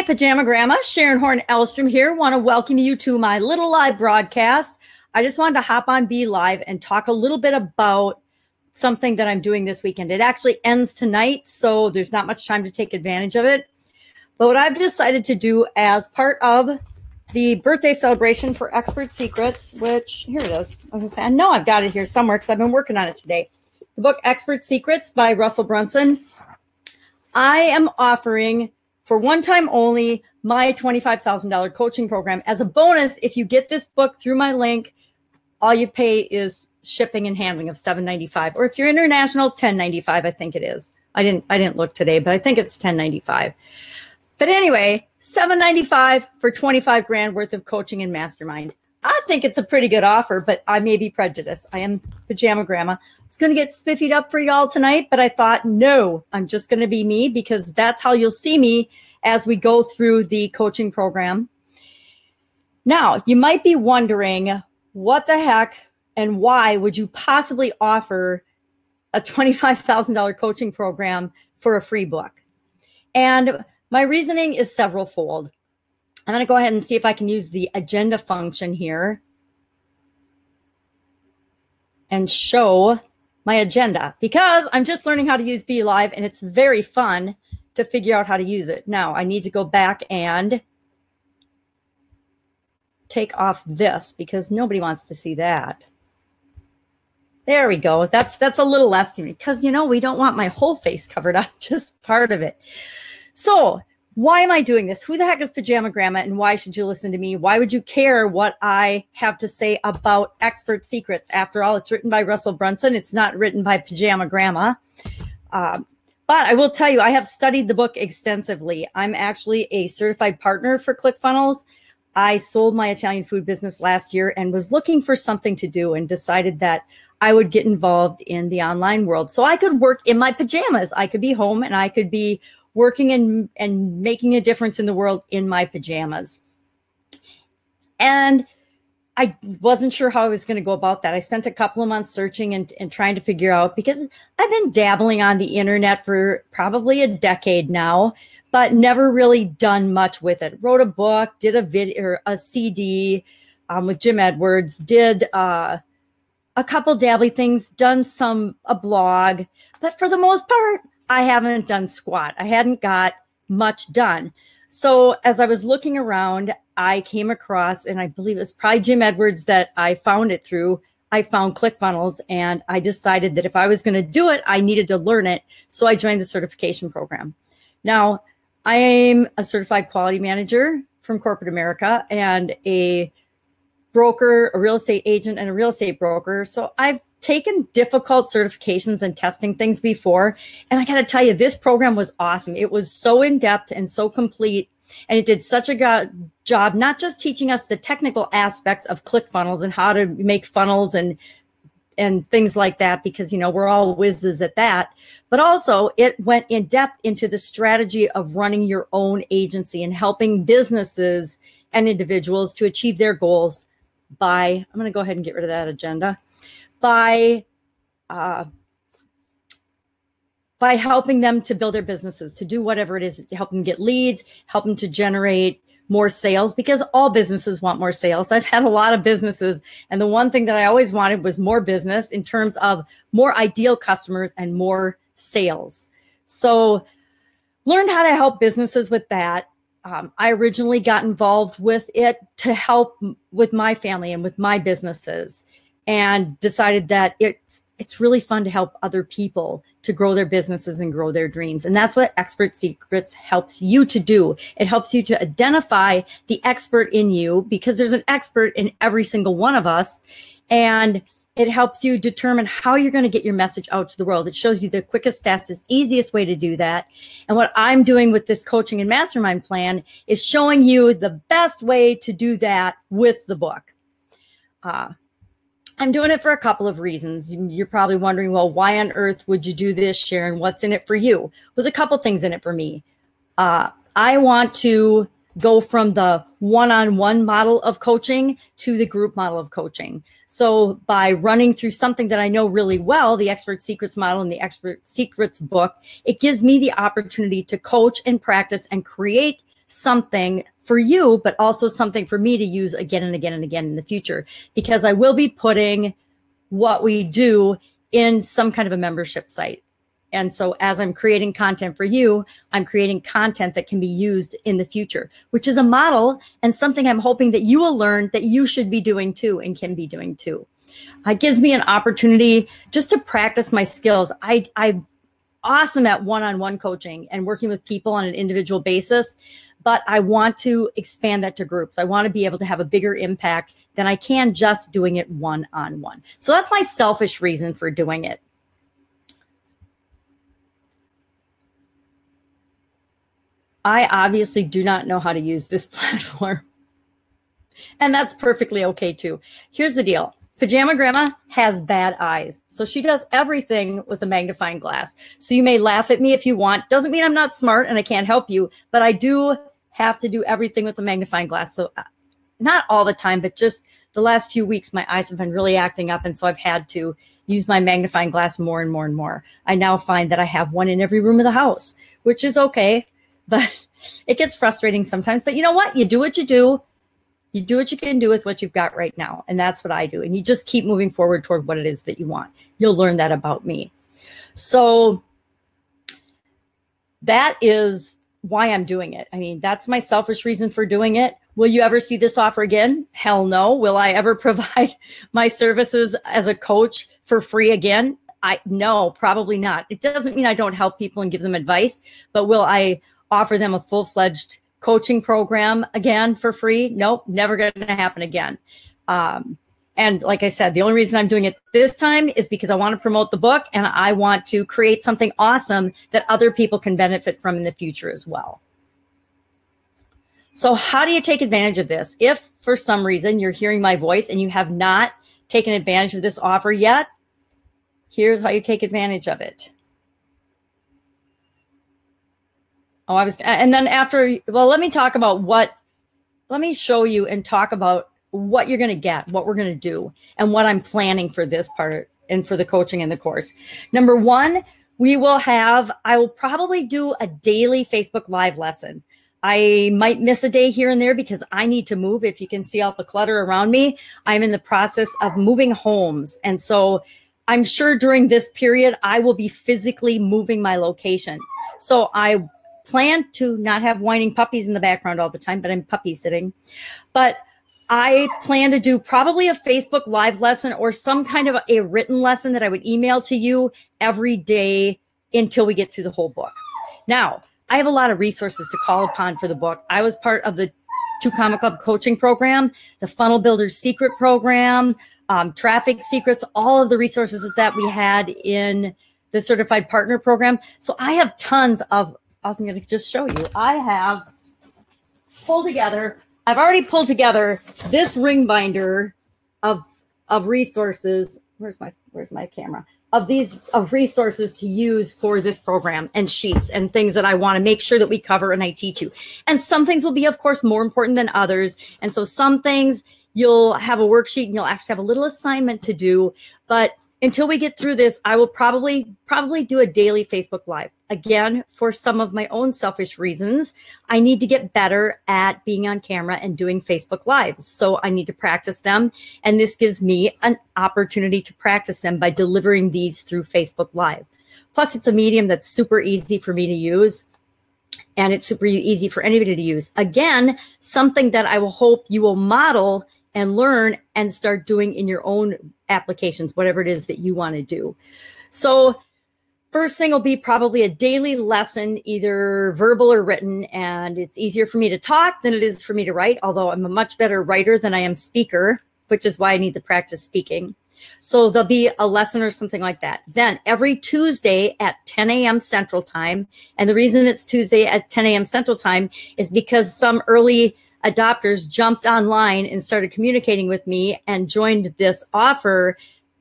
Pajama Gramma, Sharon Horne-Ellstrom here. Want to welcome you to my little live broadcast. I just wanted to hop on Be Live and talk a little bit about something that I'm doing this weekend. It actually ends tonight, so there's not much time to take advantage of it. But what I've decided to do as part of the birthday celebration for Expert Secrets, which, here it is. I was going to say, I know I've got it here somewhere because I've been working on it today. The book Expert Secrets by Russell Brunson. I am offering, for one time only, my $25,000 coaching program as a bonus. If you get this book through my link, all you pay is shipping and handling of $7.95, or if you're international, $10.95. I think it is. I didn't look today, but I think it's $10.95. But anyway, $7.95 for 25 grand worth of coaching and mastermind. I think it's a pretty good offer, but I may be prejudiced. I am Pajama Gramma. I was going to get spiffied up for y'all tonight, but I thought, no, I'm just going to be me, because that's how you'll see me as we go through the coaching program. Now, you might be wondering, what the heck and why would you possibly offer a $25,000 coaching program for a free book? And my reasoning is several-fold. I'm going to go ahead and see if I can use the agenda function here and show my agenda, because I'm just learning how to use Be Live, and it's very fun to figure out how to use it. Now, I need to go back and take off this because nobody wants to see that. There we go. That's a little less to me, because, you know, we don't want my whole face covered up, just part of it. So why am I doing this? Who the heck is Pajama Gramma, and why should you listen to me? Why would you care what I have to say about Expert Secrets? After all, it's written by Russell Brunson. It's not written by Pajama Gramma. But I will tell you, I have studied the book extensively. I'm actually a certified partner for ClickFunnels. I sold my Italian food business last year and was looking for something to do, and decided that I would get involved in the online world so I could work in my pajamas. I could be home and I could be working and making a difference in the world in my pajamas. And I wasn't sure how I was going to go about that. I spent a couple of months searching and trying to figure out, because I've been dabbling on the internet for probably a decade now, but never really done much with it. Wrote a book, did a video or a CD with Jim Edwards, did a couple dabbly things, done a blog, but for the most part, I haven't done squat. I hadn't got much done. So as I was looking around, I came across, and I believe it's probably Jim Edwards that I found it through. I found ClickFunnels, and I decided that if I was going to do it, I needed to learn it. So I joined the certification program. Now, I'm a certified quality manager from corporate America, and a broker, a real estate agent, and a real estate broker. So I've taken difficult certifications and testing things before. And I got to tell you, this program was awesome. It was so in-depth and so complete. And it did such a job, not just teaching us the technical aspects of ClickFunnels and how to make funnels and things like that, because, you know, we're all whizzes at that, but also it went in depth into the strategy of running your own agency and helping businesses and individuals to achieve their goals by, I'm going to go ahead and get rid of that agenda, by helping them to build their businesses, to do whatever it is, to help them get leads, help them to generate more sales, because all businesses want more sales. I've had a lot of businesses, and the one thing that I always wanted was more business in terms of more ideal customers and more sales. So learned how to help businesses with that. I originally got involved with it to help with my family and with my businesses, and decided that it's really fun to help other people to grow their businesses and grow their dreams. And that's what Expert Secrets helps you to do. It helps you to identify the expert in you, because there's an expert in every single one of us. And it helps you determine how you're going to get your message out to the world. It shows you the quickest, fastest, easiest way to do that. And what I'm doing with this coaching and mastermind plan is showing you the best way to do that with the book. I'm doing it for a couple of reasons. You're probably wondering, well, why on earth would you do this, Sharon? What's in it for you? There's a couple things in it for me. I want to go from the one-on-one model of coaching to the group model of coaching. So by running through something that I know really well, the Expert Secrets model and the Expert Secrets book, it gives me the opportunity to coach and practice and create something for you, but also something for me to use again and again and again in the future, because I will be putting what we do in some kind of a membership site. And so as I'm creating content for you, I'm creating content that can be used in the future, which is a model and something I'm hoping that you will learn that you should be doing too and can be doing too. It gives me an opportunity just to practice my skills. I'm awesome at one-on-one coaching and working with people on an individual basis, but I want to expand that to groups. I want to be able to have a bigger impact than I can just doing it one-on-one. So that's my selfish reason for doing it. I obviously do not know how to use this platform, and that's perfectly okay too. Here's the deal. Pajama Grandma has bad eyes, so she does everything with a magnifying glass. So you may laugh at me if you want. Doesn't mean I'm not smart and I can't help you, but I do have to do everything with a magnifying glass. So not all the time, but just the last few weeks, my eyes have been really acting up, and so I've had to use my magnifying glass more and more and more. I now find that I have one in every room of the house, which is okay. But it gets frustrating sometimes. But you know what? You do what you do. You do what you can do with what you've got right now. And that's what I do. And you just keep moving forward toward what it is that you want. You'll learn that about me. So that is why I'm doing it. I mean, that's my selfish reason for doing it. Will you ever see this offer again? Hell no. Will I ever provide my services as a coach for free again? No, probably not. It doesn't mean I don't help people and give them advice, but will I offer them a full-fledged coaching program again for free? Nope, never going to happen again. And like I said, the only reason I'm doing it this time is because I want to promote the book and I want to create something awesome that other people can benefit from in the future as well. So how do you take advantage of this? If for some reason you're hearing my voice and you have not taken advantage of this offer yet, here's how you take advantage of it. Oh, and then after, well, let me talk about let me show you and talk about what you're going to get, what we're going to do, and what I'm planning for this part and for the coaching and the course. Number one, I will probably do a daily Facebook Live lesson. I might miss a day here and there because I need to move. If you can see all the clutter around me, I'm in the process of moving homes. And so I'm sure during this period, I will be physically moving my location. So I plan to not have whining puppies in the background all the time, but I'm puppy sitting. But I plan to do probably a Facebook Live lesson or some kind of a written lesson that I would email to you every day until we get through the whole book. Now, I have a lot of resources to call upon for the book. I was part of the 2 Comma Club coaching program, the Funnel Builder's Secret program, Traffic Secrets, all of the resources that we had in the Certified Partner program. So I have tons of, I'm going to just show you. I have I've already pulled together this ring binder of resources. Where's my camera? Of resources to use for this program and sheets and things that I want to make sure that we cover and I teach you. And some things will be, of course, more important than others. And so some things you'll have a worksheet and you'll actually have a little assignment to do. But until we get through this, I will probably do a daily Facebook Live. Again, for some of my own selfish reasons, I need to get better at being on camera and doing Facebook Lives. So I need to practice them. And this gives me an opportunity to practice them by delivering these through Facebook Live. Plus, it's a medium that's super easy for me to use. And it's super easy for anybody to use. Again, something that I will hope you will model and learn and start doing in your own applications, whatever it is that you want to do. So first thing will be probably a daily lesson, either verbal or written. And it's easier for me to talk than it is for me to write, although I'm a much better writer than I am speaker, which is why I need to practice speaking. So there'll be a lesson or something like that. Then every Tuesday at 10 a.m. Central Time. And the reason it's Tuesday at 10 a.m. Central Time is because some early adopters jumped online and started communicating with me and joined this offer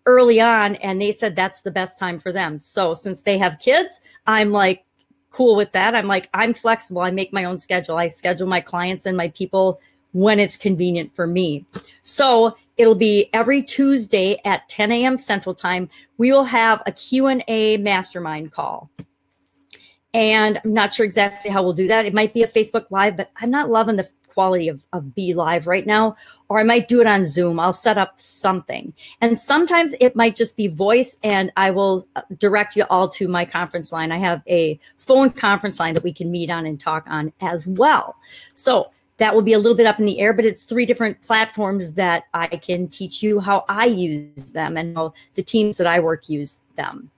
early on. And they said that's the best time for them. So since they have kids, I'm like cool with that. I'm flexible. I make my own schedule. I schedule my clients and my people when it's convenient for me. So it'll be every Tuesday at 10 a.m. Central Time. We will have a Q&A mastermind call. And I'm not sure exactly how we'll do that. It might be a Facebook Live, but I'm not loving the quality of Be Live right now. Or I might do it on Zoom. I'll set up something. And sometimes it might just be voice, and I will direct you all to my conference line. I have a phone conference line that we can meet on and talk on as well. So that will be a little bit up in the air, but it's 3 different platforms that I can teach you how I use them and how the teams that I work use them.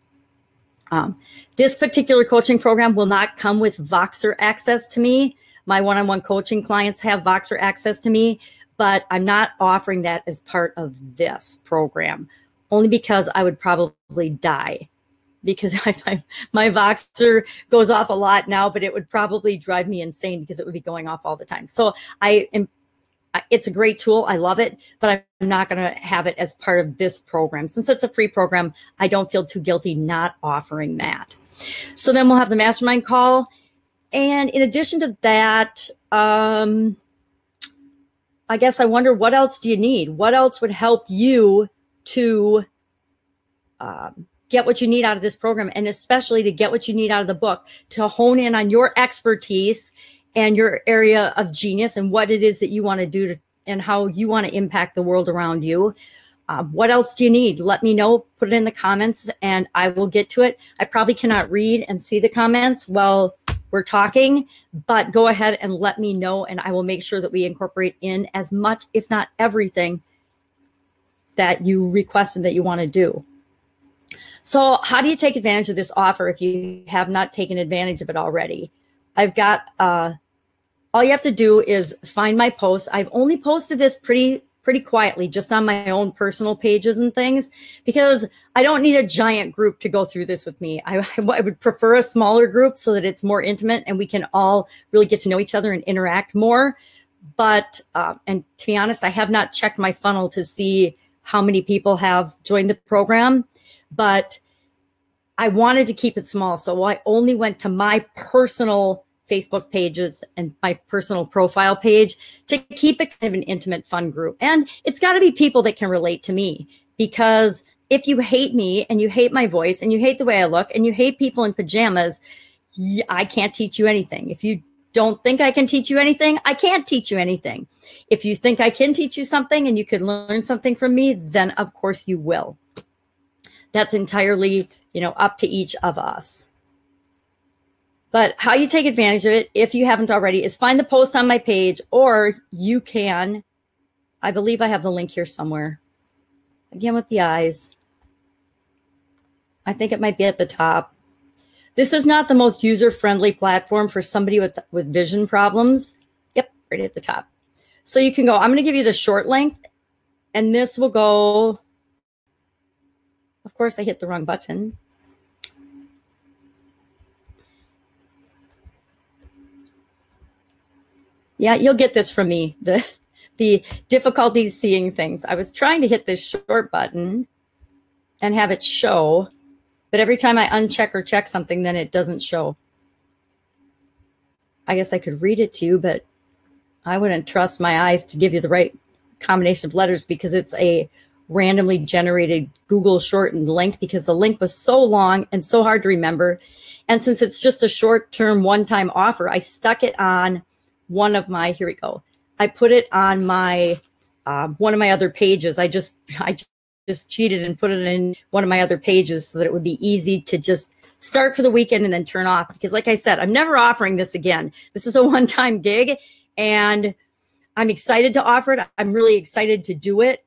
This particular coaching program will not come with Voxer access to me. My one-on-one coaching clients have Voxer access to me, but I'm not offering that as part of this program, only because I would probably die, because my Voxer goes off a lot now, but it would probably drive me insane because it would be going off all the time. So it's a great tool. I love it, but I'm not going to have it as part of this program. Since it's a free program, I don't feel too guilty not offering that. So then we'll have the mastermind call. And in addition to that, I guess I wonder, what else do you need? What else would help you to get what you need out of this program, and especially to get what you need out of the book, to hone in on your expertise and your area of genius and what it is that you want to do and how you want to impact the world around you. What else do you need? Let me know, put it in the comments, and I will get to it. I probably cannot read and see the comments while we're talking, but go ahead and let me know, and I will make sure that we incorporate in as much, if not everything, that you requested that you want to do. So how do you take advantage of this offer if you have not taken advantage of it already? I've got, all you have to do is find my posts. I've only posted this pretty quietly, just on my own personal pages and things, because I don't need a giant group to go through this with me. I would prefer a smaller group so that it's more intimate and we can all really get to know each other and interact more. But, and to be honest, I have not checked my funnel to see how many people have joined the program, but I wanted to keep it small. So I only went to my personal Facebook pages and my personal profile page to keep it kind of an intimate, fun group. And it's got to be people that can relate to me, because if you hate me and you hate my voice and you hate the way I look and you hate people in pajamas, I can't teach you anything. If you don't think I can teach you anything, I can't teach you anything. If you think I can teach you something and you can learn something from me, then of course you will. That's entirely, up to each of us. But how you take advantage of it, if you haven't already, is find the post on my page, or you can, I believe I have the link here somewhere. Again, with the eyes. I think it might be at the top. This is not the most user-friendly platform for somebody with vision problems. Yep, right at the top. So you can go, I'm going to give you the short link, and this will go, of course, I hit the wrong button. Yeah, you'll get this from me, the difficulty seeing things. I was trying to hit this short button and have it show, but every time I uncheck or check something, then it doesn't show. I guess I could read it to you, but I wouldn't trust my eyes to give you the right combination of letters, because it's a randomly generated Google shortened link, because the link was so long and so hard to remember. And since it's just a short-term one-time offer, I stuck it on one of my, here we go. I put it on my, one of my other pages. I just cheated and put it in one of my other pages so that it would be easy to just start for the weekend and then turn off. Because like I said, I'm never offering this again. This is a one-time gig, and I'm excited to offer it. I'm really excited to do it,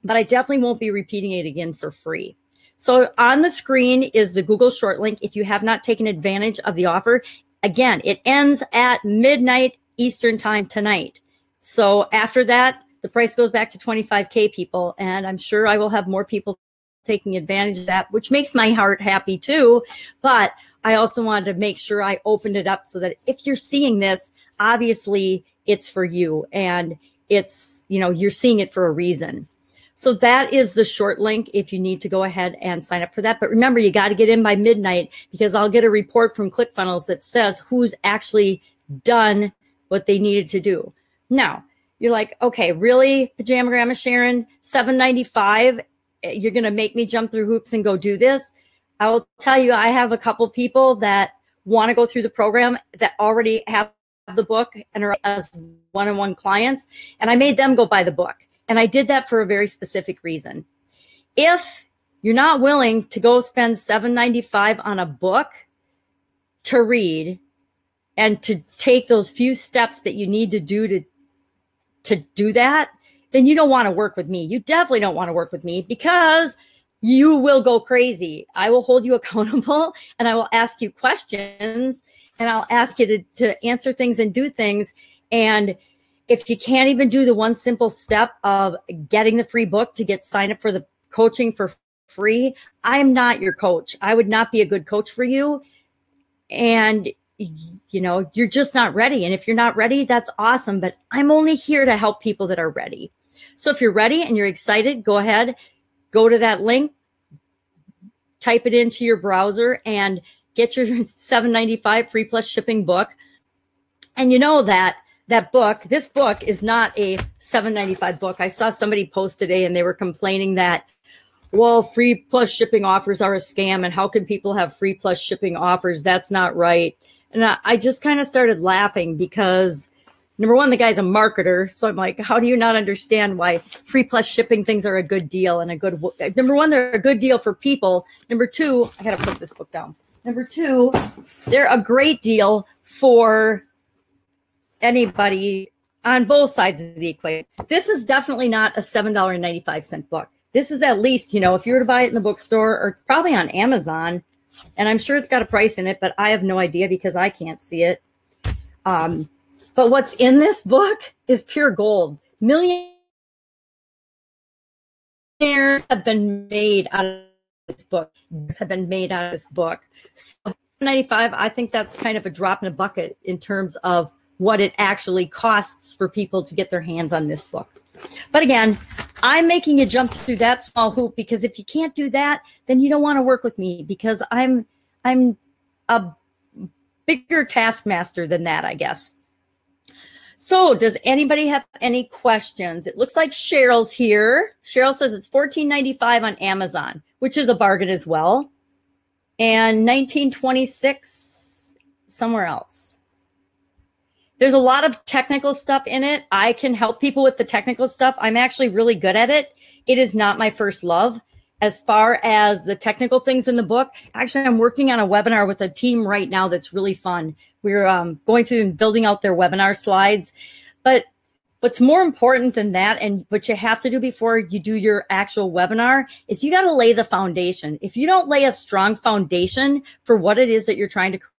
but I definitely won't be repeating it again for free. So on the screen is the Google short link. If you have not taken advantage of the offer, again, it ends at midnight Eastern time tonight. So after that, the price goes back to 25K, people. And I'm sure I will have more people taking advantage of that, which makes my heart happy too. But I also wanted to make sure I opened it up so that if you're seeing this, obviously it's for you, and it's, you're seeing it for a reason. So that is the short link if you need to go ahead and sign up for that. But remember, you got to get in by midnight, because I'll get a report from ClickFunnels that says who's actually done what they needed to do. Now, you're like, okay, really, Pajama Gramma Sharon, $7.95? You're going to make me jump through hoops and go do this? I will tell you, I have a couple people that want to go through the program that already have the book and are as one-on-one clients. And I made them go buy the book. And I did that for a very specific reason. If you're not willing to go spend $7.95 on a book to read and to take those few steps that you need to do to do that, then you don't want to work with me. You definitely don't want to work with me because you will go crazy. I will hold you accountable and I will ask you questions and I'll ask you to answer things and do things. And if you can't even do the one simple step of getting the free book to get signed up for the coaching for free, I'm not your coach. I would not be a good coach for you. And you know, you're just not ready. And if you're not ready, that's awesome. But I'm only here to help people that are ready. So if you're ready and you're excited, go ahead, go to that link, type it into your browser and get your $7.95 free plus shipping book. And you know that this book is not a $7.95 book. I saw somebody post today and they were complaining that, well, free plus shipping offers are a scam. And how can people have free plus shipping offers? That's not right. And I just kind of started laughing because, number one, the guy's a marketer. So I'm like, how do you not understand why free plus shipping things are a good deal and number one, they're a good deal for people. Number two, I got to put this book down. Number two, they're a great deal for anybody on both sides of the equation. This is definitely not a $7.95 book. This is at least, you know, if you were to buy it in the bookstore or probably on Amazon, and I'm sure it's got a price in it, but I have no idea because I can't see it. But what's in this book is pure gold. Millionaires have been made out of this book. So 95, I think that's kind of a drop in a bucket in terms of what it actually costs for people to get their hands on this book. But again, I'm making you jump through that small hoop because if you can't do that, then you don't want to work with me because I'm a bigger taskmaster than that, I guess. So does anybody have any questions? It looks like Cheryl's here. Cheryl says it's $14.95 on Amazon, which is a bargain as well. And $19.26 somewhere else. There's a lot of technical stuff in it. I can help people with the technical stuff. I'm actually really good at it. It is not my first love. As far as the technical things in the book, actually, I'm working on a webinar with a team right now that's really fun. We're going through and building out their webinar slides. But what's more important than that, and what you have to do before you do your actual webinar, is you got to lay the foundation. If you don't lay a strong foundation for what it is that you're trying to create,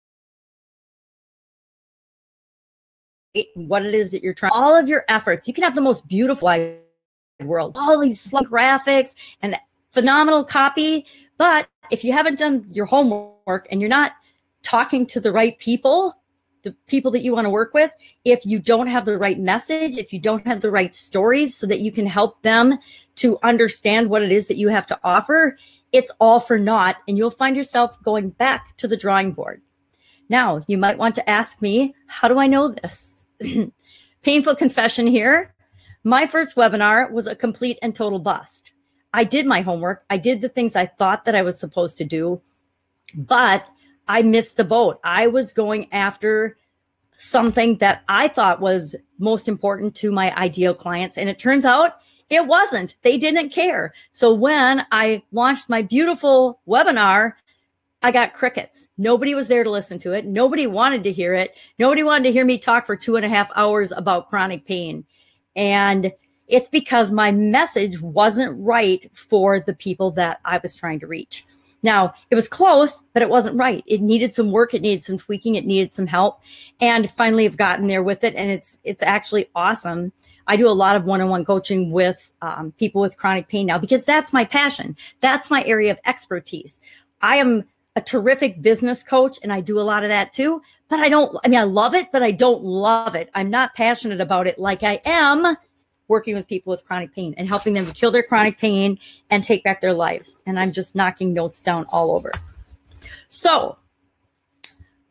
what it is that you're trying, all of your efforts, you can have the most beautiful wide world, all these slick graphics and phenomenal copy. But if you haven't done your homework and you're not talking to the right people, the people that you want to work with, if you don't have the right message, if you don't have the right stories so that you can help them to understand what it is that you have to offer, it's all for naught. And you'll find yourself going back to the drawing board. Now, you might want to ask me, how do I know this? Painful confession here. My first webinar was a complete and total bust. I did my homework. I did the things I thought that I was supposed to do, but I missed the boat. I was going after something that I thought was most important to my ideal clients, and it turns out it wasn't. They didn't care. So when I launched my beautiful webinar, I got crickets. Nobody was there to listen to it. Nobody wanted to hear it. Nobody wanted to hear me talk for 2.5 hours about chronic pain. And it's because my message wasn't right for the people that I was trying to reach. Now, it was close, but it wasn't right. It needed some work. It needed some tweaking. It needed some help. And finally, I've gotten there with it. And it's actually awesome. I do a lot of one-on-one coaching with people with chronic pain now because that's my passion. That's my area of expertise. I am a terrific business coach, and I do a lot of that too. But I love it, but I don't love it. I'm not passionate about it like I am working with people with chronic pain and helping them to kill their chronic pain and take back their lives. And I'm just knocking notes down all over. So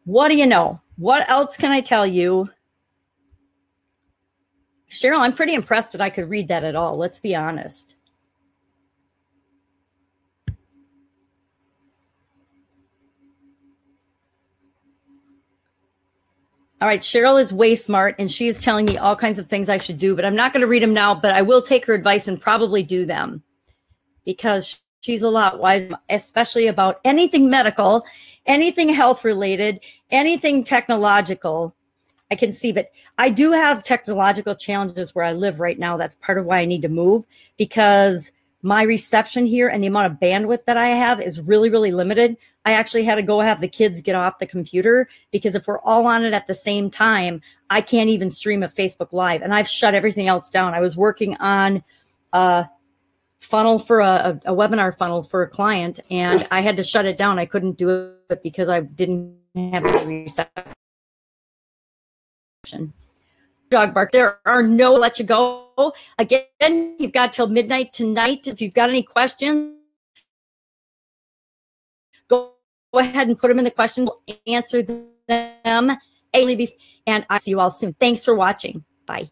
what do you know? What else can I tell you? Cheryl, I'm pretty impressed that I could read that at all. Let's be honest. All right, Cheryl is way smart, and she's telling me all kinds of things I should do, but I'm not going to read them now, but I will take her advice and probably do them because she's a lot wise, especially about anything medical, anything health related, anything technological. I can see, but I do have technological challenges where I live right now. That's part of why I need to move, because my reception here and the amount of bandwidth that I have is really, really limited. I actually had to go have the kids get off the computer because if we're all on it at the same time, I can't even stream a Facebook Live, and I've shut everything else down. I was working on a funnel for a webinar funnel for a client, and I had to shut it down. I couldn't do it because I didn't have the reception. Dog bark. There are no let you go. Again, you've got till midnight tonight. If you've got any questions, go ahead and put them in the question. We'll answer them. And I see you all soon. Thanks for watching. Bye.